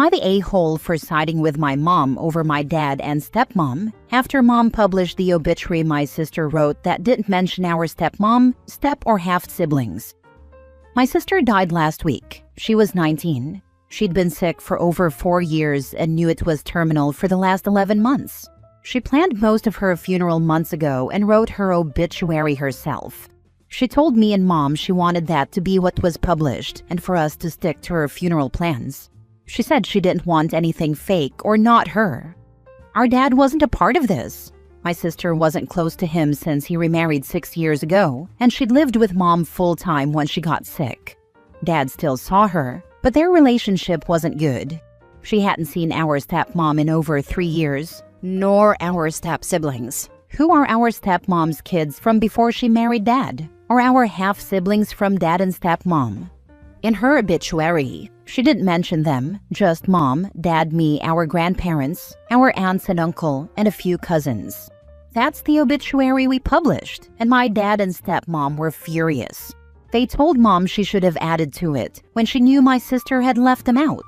I the a-hole for siding with my mom over my dad and stepmom after mom published the obituary my sister wrote that didn't mention our stepmom, step or half siblings? My sister died last week. She was 19. She'd been sick for over 4 years and knew it was terminal for the last 11 months. She planned most of her funeral months ago and wrote her obituary herself. She told me and mom she wanted that to be what was published and for us to stick to her funeral plans. She said she didn't want anything fake or not her. Our dad wasn't a part of this. My sister wasn't close to him since he remarried 6 years ago, and she'd lived with mom full-time when she got sick. Dad still saw her, but their relationship wasn't good. She hadn't seen our stepmom in over 3 years, nor our step-siblings, who are our stepmom's kids from before she married dad, or our half-siblings from dad and stepmom. In her obituary, she didn't mention them, just mom, dad, me, our grandparents, our aunts and uncle, and a few cousins. That's the obituary we published, and my dad and stepmom were furious. They told mom she should have added to it when she knew my sister had left them out.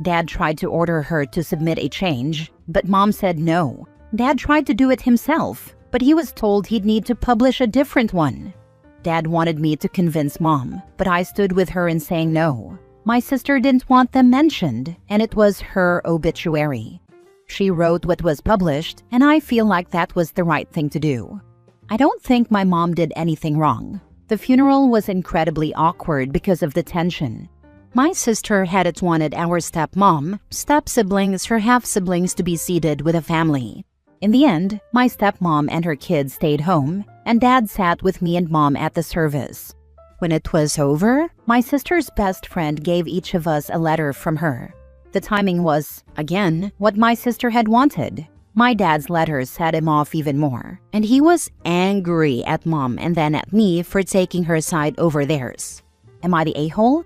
Dad tried to order her to submit a change, but mom said no. Dad tried to do it himself, but he was told he'd need to publish a different one. Dad wanted me to convince mom, but I stood with her in saying no. My sister didn't want them mentioned, and it was her obituary. She wrote what was published, and I feel like that was the right thing to do. I don't think my mom did anything wrong. The funeral was incredibly awkward because of the tension. My sister hadn't wanted our stepmom, step-siblings, her half-siblings to be seated with a family. In the end, my stepmom and her kids stayed home, and dad sat with me and mom at the service. When it was over, my sister's best friend gave each of us a letter from her. The timing was, again, what my sister had wanted. My dad's letter set him off even more, and he was angry at mom and then at me for taking her side over theirs. Am I the a-hole?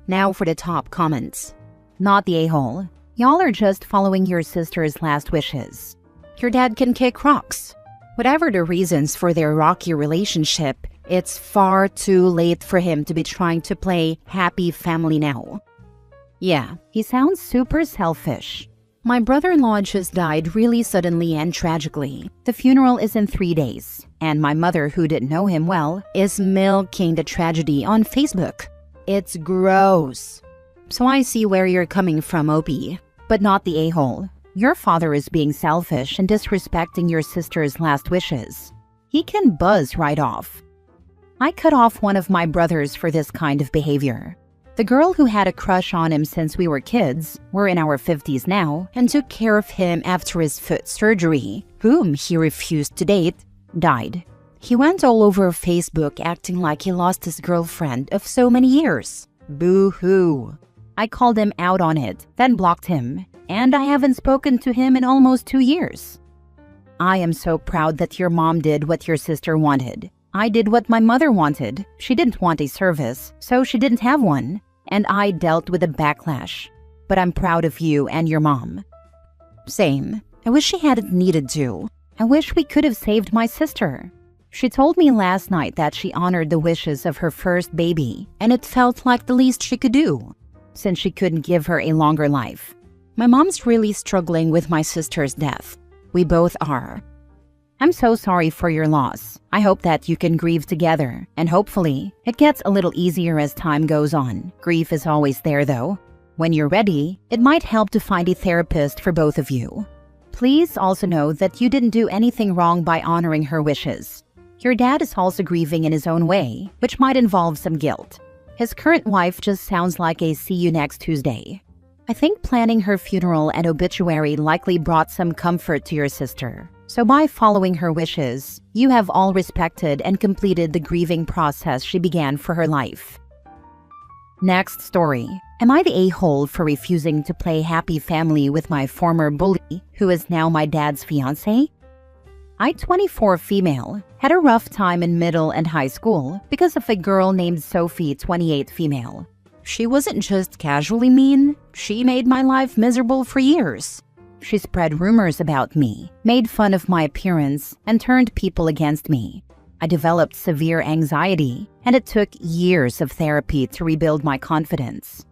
Now for the top comments. Not the a-hole. Y'all are just following your sister's last wishes. Your dad can kick rocks. Whatever the reasons for their rocky relationship, it's far too late for him to be trying to play happy family now. Yeah, he sounds super selfish. My brother-in-law just died really suddenly and tragically. The funeral is in 3 days, and my mother, who didn't know him well, is milking the tragedy on Facebook. It's gross. So I see where you're coming from, Opie, but not the a-hole. Your father is being selfish and disrespecting your sister's last wishes. He can buzz right off. I cut off one of my brothers for this kind of behavior. The girl who had a crush on him since we were kids, we're in our 50s now, and took care of him after his foot surgery, whom he refused to date, died. He went all over Facebook acting like he lost his girlfriend of so many years. Boo-hoo. I called him out on it, then blocked him, and I haven't spoken to him in almost 2 years. I am so proud that your mom did what your sister wanted. I did what my mother wanted. She didn't want a service, so she didn't have one, and I dealt with the backlash. But I'm proud of you and your mom. Same. I wish she hadn't needed to. I wish we could have saved my sister. She told me last night that she honored the wishes of her first baby, and it felt like the least she could do, since she couldn't give her a longer life. My mom's really struggling with my sister's death. We both are. I'm so sorry for your loss. I hope that you can grieve together, and hopefully, it gets a little easier as time goes on. Grief is always there though. When you're ready, it might help to find a therapist for both of you. Please also know that you didn't do anything wrong by honoring her wishes. Your dad is also grieving in his own way, which might involve some guilt. His current wife just sounds like a see you next Tuesday. I think planning her funeral and obituary likely brought some comfort to your sister. So by following her wishes, you have all respected and completed the grieving process she began for her life. Next story. Am I the a-hole for refusing to play happy family with my former bully, who is now my dad's fiancé? I, 24 female, had a rough time in middle and high school because of a girl named Sophie, 28 female. She wasn't just casually mean, she made my life miserable for years. She spread rumors about me, made fun of my appearance, and turned people against me. I developed severe anxiety, and it took years of therapy to rebuild my confidence.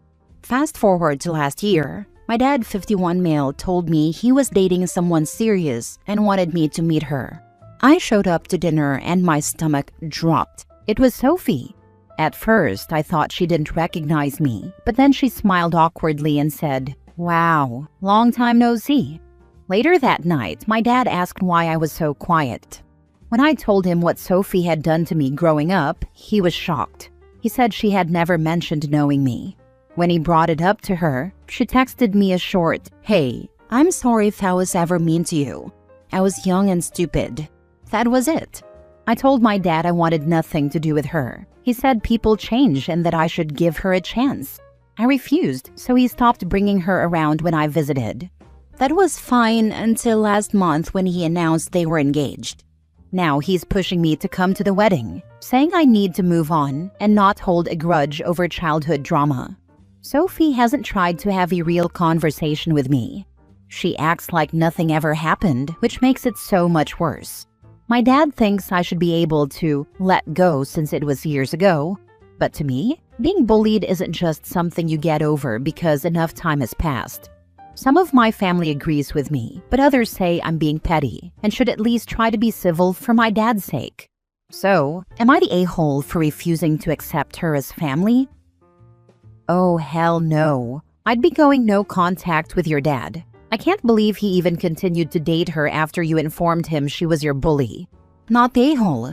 Fast forward to last year, my dad, 51 male, told me he was dating someone serious and wanted me to meet her. I showed up to dinner and my stomach dropped. It was Sophie. At first, I thought she didn't recognize me, but then she smiled awkwardly and said, "Wow, long time no see." Later that night, my dad asked why I was so quiet. When I told him what Sophie had done to me growing up, he was shocked. He said she had never mentioned knowing me. When he brought it up to her, she texted me a short, "Hey, I'm sorry if I was ever mean to you. I was young and stupid." That was it. I told my dad I wanted nothing to do with her. He said people change and that I should give her a chance. I refused, so he stopped bringing her around when I visited. That was fine until last month when he announced they were engaged. Now he's pushing me to come to the wedding, saying I need to move on and not hold a grudge over childhood drama. Sophie hasn't tried to have a real conversation with me. She acts like nothing ever happened, which makes it so much worse. My dad thinks I should be able to let go since it was years ago. But to me, being bullied isn't just something you get over because enough time has passed. Some of my family agrees with me, but others say I'm being petty and should at least try to be civil for my dad's sake. So, am I the a-hole for refusing to accept her as family? Oh, hell no. I'd be going no contact with your dad. I can't believe he even continued to date her after you informed him she was your bully. Not the a-hole.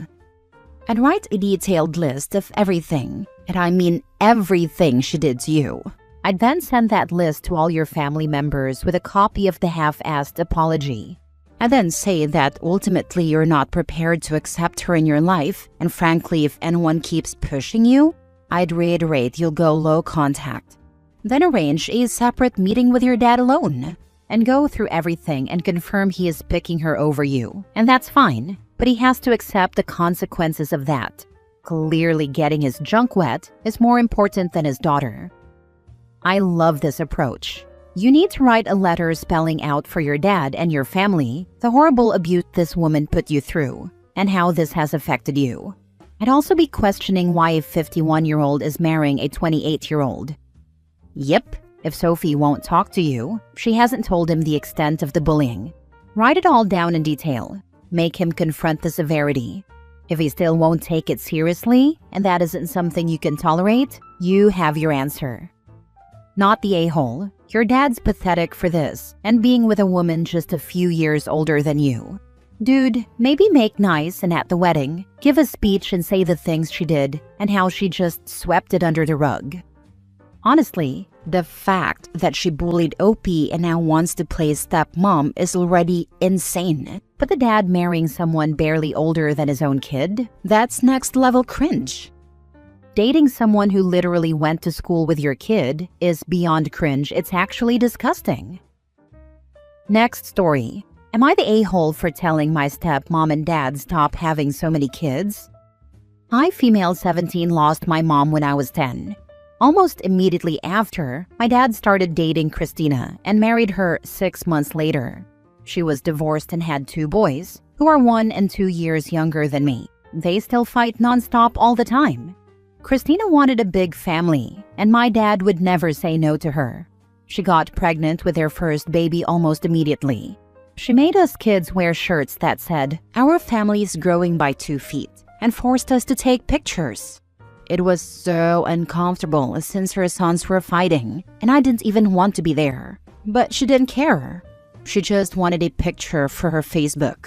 I'd write a detailed list of everything, and I mean everything she did to you. I'd then send that list to all your family members with a copy of the half-assed apology. And then say that ultimately you're not prepared to accept her in your life, and frankly, if anyone keeps pushing you, I'd reiterate you'll go low contact. Then arrange a separate meeting with your dad alone, and go through everything and confirm he is picking her over you. And that's fine, but he has to accept the consequences of that. Clearly getting his junk wet is more important than his daughter. I love this approach. You need to write a letter spelling out for your dad and your family the horrible abuse this woman put you through and how this has affected you. I'd also be questioning why a 51-year-old is marrying a 28-year-old. Yep, if Sophie won't talk to you, she hasn't told him the extent of the bullying. Write it all down in detail. Make him confront the severity. If he still won't take it seriously, and that isn't something you can tolerate, you have your answer. Not the a-hole. Your dad's pathetic for this, and being with a woman just a few years older than you. Dude, maybe make nice and at the wedding, give a speech and say the things she did and how she just swept it under the rug. Honestly, the fact that she bullied Opie and now wants to play stepmom is already insane. But the dad marrying someone barely older than his own kid? That's next level cringe. Dating someone who literally went to school with your kid is beyond cringe. It's actually disgusting. Next story. Am I the a-hole for telling my stepmom and dad stop having so many kids? I, female 17, lost my mom when I was 10. Almost immediately after, my dad started dating Christina and married her 6 months later. She was divorced and had 2 boys, who are 1 and 2 years younger than me. They still fight nonstop all the time. Christina wanted a big family, and my dad would never say no to her. She got pregnant with their first baby almost immediately. She made us kids wear shirts that said, "Our family is growing by 2 feet," and forced us to take pictures. It was so uncomfortable since her sons were fighting, and I didn't even want to be there. But she didn't care. She just wanted a picture for her Facebook.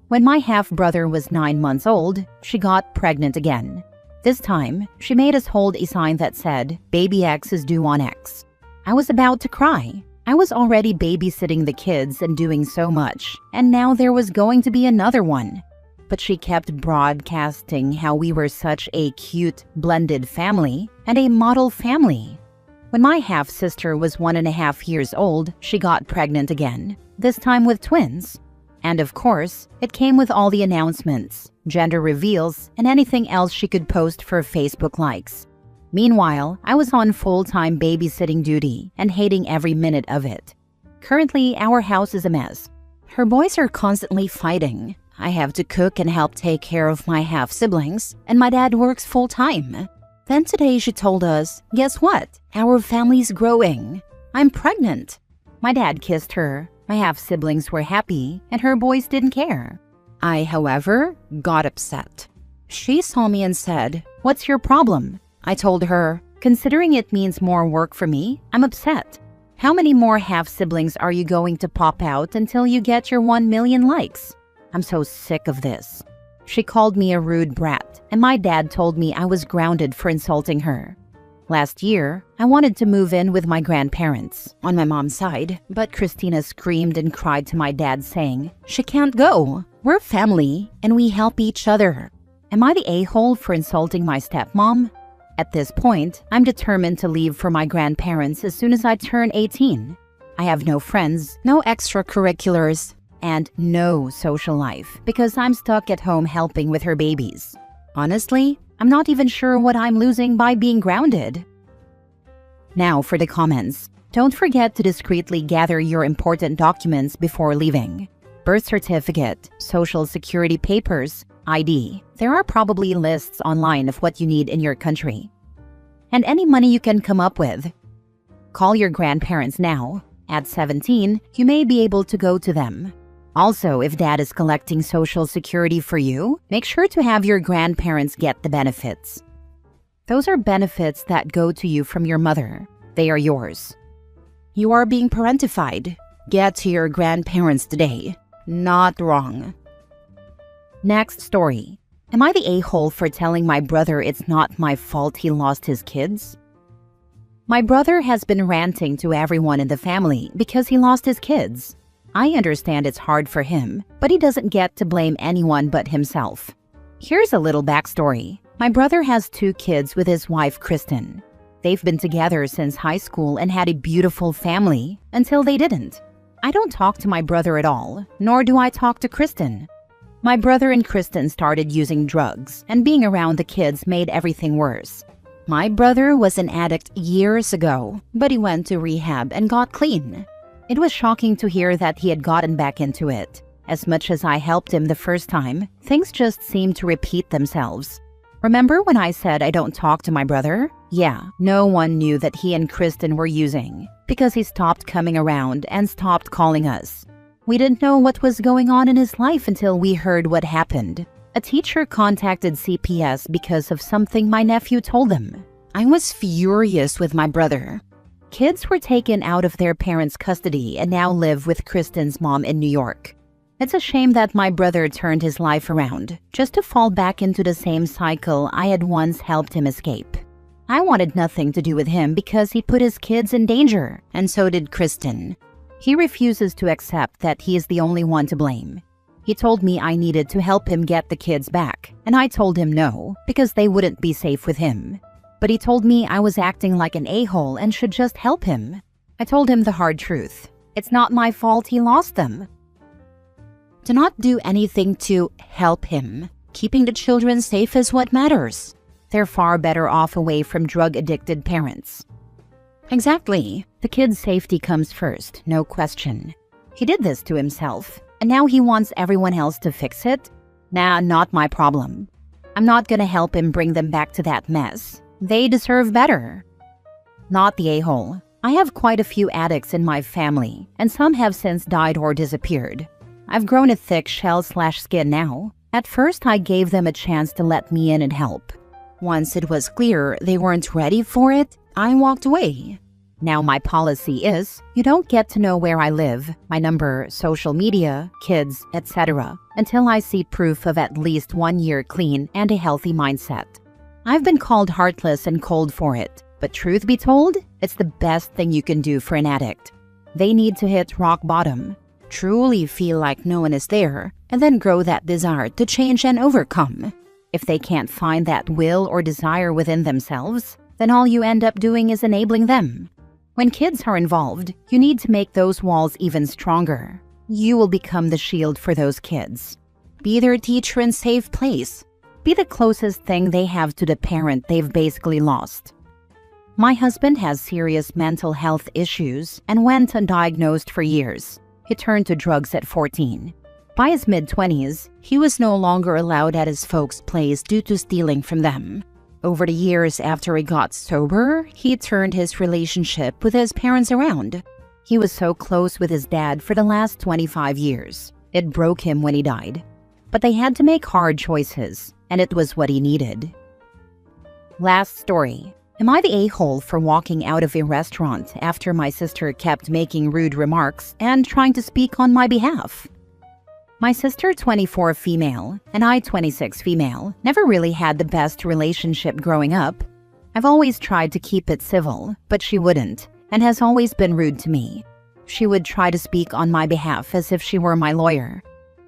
When my half-brother was 9 months old, she got pregnant again. This time, she made us hold a sign that said, "Baby X is due on X." I was about to cry. I was already babysitting the kids and doing so much, and now there was going to be another one. But she kept broadcasting how we were such a cute, blended family and a model family. When my half-sister was 1.5 years old, she got pregnant again, this time with twins. And of course, it came with all the announcements, gender reveals, and anything else she could post for Facebook likes. Meanwhile, I was on full-time babysitting duty and hating every minute of it. Currently, our house is a mess. Her boys are constantly fighting. I have to cook and help take care of my half-siblings, and my dad works full-time. Then today she told us, guess what? Our family's growing. I'm pregnant. My dad kissed her. My half-siblings were happy, and her boys didn't care. I, however, got upset. She saw me and said, "What's your problem?" I told her, "Considering it means more work for me, I'm upset. How many more half-siblings are you going to pop out until you get your 1 million likes? I'm so sick of this." She called me a rude brat, and my dad told me I was grounded for insulting her. Last year, I wanted to move in with my grandparents on my mom's side, but Christina screamed and cried to my dad saying, "She can't go. We're family, and we help each other." Am I the a-hole for insulting my stepmom? At this point, I'm determined to leave for my grandparents as soon as I turn 18. I have no friends, no extracurriculars, and no social life because I'm stuck at home helping with her babies. Honestly, I'm not even sure what I'm losing by being grounded. Now for the comments. Don't forget to discreetly gather your important documents before leaving. Birth certificate, social security papers, ID. There are probably lists online of what you need in your country. And any money you can come up with. Call your grandparents now. At 17, you may be able to go to them. Also, if dad is collecting social security for you, make sure to have your grandparents get the benefits. Those are benefits that go to you from your mother. They are yours. You are being parentified. Get to your grandparents today. Not wrong. Next story. Am I the a-hole for telling my brother it's not my fault he lost his kids? My brother has been ranting to everyone in the family because he lost his kids. I understand it's hard for him, but he doesn't get to blame anyone but himself. Here's a little backstory. My brother has 2 kids with his wife, Kristen. They've been together since high school and had a beautiful family until they didn't. I don't talk to my brother at all, nor do I talk to Kristen. My brother and Kristen started using drugs, and being around the kids made everything worse. My brother was an addict years ago, but he went to rehab and got clean. It was shocking to hear that he had gotten back into it. As much as I helped him the first time, things just seemed to repeat themselves. Remember when I said I don't talk to my brother? Yeah, no one knew that he and Kristen were using, because he stopped coming around and stopped calling us. We didn't know what was going on in his life until we heard what happened. A teacher contacted CPS because of something my nephew told them. I was furious with my brother. Kids were taken out of their parents' custody and now live with Kristen's mom in New York. It's a shame that my brother turned his life around, just to fall back into the same cycle I had once helped him escape. I wanted nothing to do with him because he put his kids in danger, and so did Kristen. He refuses to accept that he is the only one to blame. He told me I needed to help him get the kids back, and I told him no, because they wouldn't be safe with him. But he told me I was acting like an a-hole and should just help him. I told him the hard truth. It's not my fault he lost them. To not do anything to help him. Keeping the children safe is what matters. They're far better off away from drug-addicted parents. Exactly. The kid's safety comes first, no question. He did this to himself, and now he wants everyone else to fix it? Nah, not my problem. I'm not gonna help him bring them back to that mess. They deserve better. Not the a-hole. I have quite a few addicts in my family, and some have since died or disappeared. I've grown a thick shell/skin now. At first, I gave them a chance to let me in and help. Once it was clear they weren't ready for it, I walked away. Now my policy is, you don't get to know where I live, my number, social media, kids, etc. until I see proof of at least 1 year clean and a healthy mindset. I've been called heartless and cold for it, but truth be told, it's the best thing you can do for an addict. They need to hit rock bottom, truly feel like no one is there, and then grow that desire to change and overcome. If they can't find that will or desire within themselves, then all you end up doing is enabling them. When kids are involved, you need to make those walls even stronger. You will become the shield for those kids. Be their teacher and safe place. Be the closest thing they have to the parent they've basically lost. My husband has serious mental health issues and went undiagnosed for years. He turned to drugs at 14. By his mid-20s, he was no longer allowed at his folks' place due to stealing from them. Over the years after he got sober, he turned his relationship with his parents around. He was so close with his dad for the last 25 years. It broke him when he died. But they had to make hard choices, and it was what he needed. Last story. Am I the a-hole for walking out of a restaurant after my sister kept making rude remarks and trying to speak on my behalf? My sister, 24 female, and I, 26 female, never really had the best relationship growing up. I've always tried to keep it civil, but she wouldn't, and has always been rude to me. She would try to speak on my behalf as if she were my lawyer.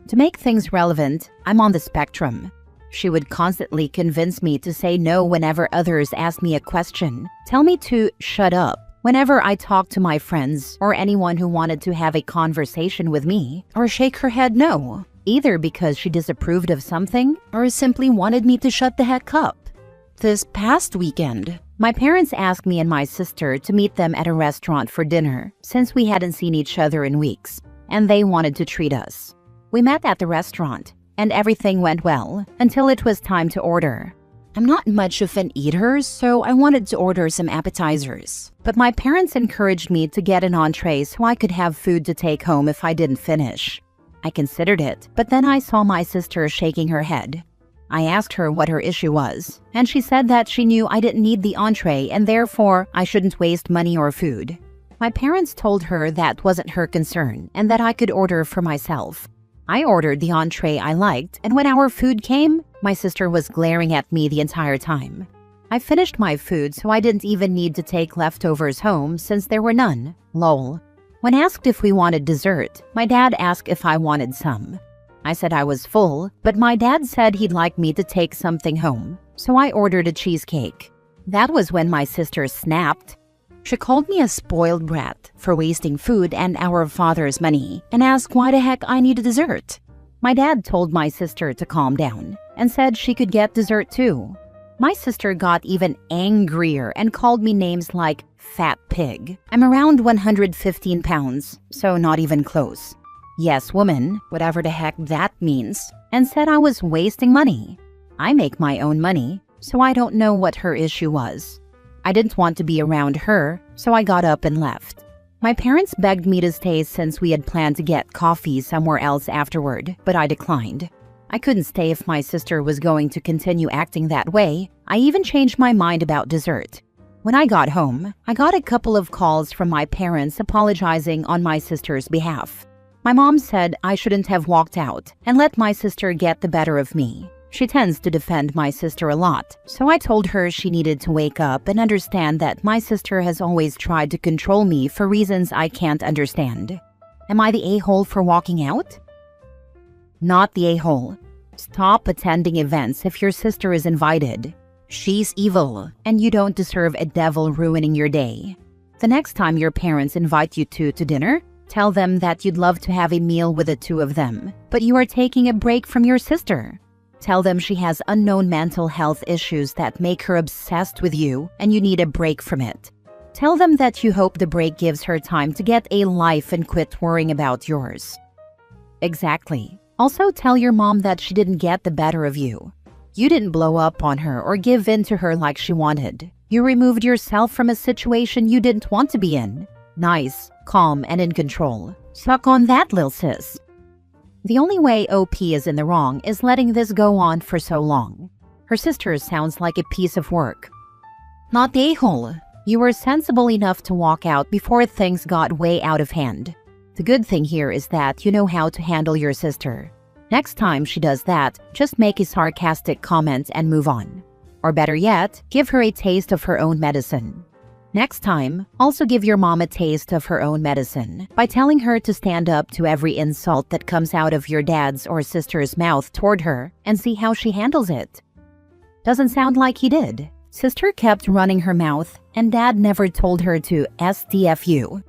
To make things relevant, I'm on the spectrum. She would constantly convince me to say no whenever others asked me a question, tell me to shut up whenever I talked to my friends or anyone who wanted to have a conversation with me, or shake her head no, either because she disapproved of something or simply wanted me to shut the heck up. This past weekend, my parents asked me and my sister to meet them at a restaurant for dinner since we hadn't seen each other in weeks, and they wanted to treat us. We met at the restaurant, and everything went well until it was time to order. I'm not much of an eater, so I wanted to order some appetizers. But my parents encouraged me to get an entree so I could have food to take home if I didn't finish. I considered it, but then I saw my sister shaking her head. I asked her what her issue was, and she said that she knew I didn't need the entree and therefore I shouldn't waste money or food. My parents told her that wasn't her concern and that I could order for myself. I ordered the entree I liked, and when our food came, my sister was glaring at me the entire time. I finished my food, so I didn't even need to take leftovers home since there were none. Lol. When asked if we wanted dessert, my dad asked if I wanted some. I said I was full, but my dad said he'd like me to take something home, so I ordered a cheesecake. That was when my sister snapped. She called me a spoiled brat for wasting food and our father's money and asked why the heck I needed dessert. My dad told my sister to calm down and said she could get dessert too. My sister got even angrier and called me names like fat pig. I'm around 115 pounds, so not even close. Yes, woman, whatever the heck that means, and said I was wasting money. I make my own money, so I don't know what her issue was. I didn't want to be around her, so I got up and left. My parents begged me to stay since we had planned to get coffee somewhere else afterward, but I declined. I couldn't stay if my sister was going to continue acting that way. I even changed my mind about dessert. When I got home, I got a couple of calls from my parents apologizing on my sister's behalf. My mom said I shouldn't have walked out and let my sister get the better of me. She tends to defend my sister a lot, so I told her she needed to wake up and understand that my sister has always tried to control me for reasons I can't understand. Am I the a-hole for walking out? Not the a-hole. Stop attending events if your sister is invited. She's evil, and you don't deserve a devil ruining your day. The next time your parents invite you to dinner, tell them that you'd love to have a meal with the two of them, but you are taking a break from your sister. Tell them she has unknown mental health issues that make her obsessed with you and you need a break from it. Tell them that you hope the break gives her time to get a life and quit worrying about yours. Exactly. Also tell your mom that she didn't get the better of you. You didn't blow up on her or give in to her like she wanted. You removed yourself from a situation you didn't want to be in. Nice, calm, and in control. Suck on that, lil sis. The only way OP is in the wrong is letting this go on for so long. Her sister sounds like a piece of work. Not the a-hole. You were sensible enough to walk out before things got way out of hand. The good thing here is that you know how to handle your sister. Next time she does that, just make a sarcastic comment and move on. Or better yet, give her a taste of her own medicine. Next time, also give your mom a taste of her own medicine by telling her to stand up to every insult that comes out of your dad's or sister's mouth toward her and see how she handles it. Doesn't sound like he did. Sister kept running her mouth and dad never told her to SDFU.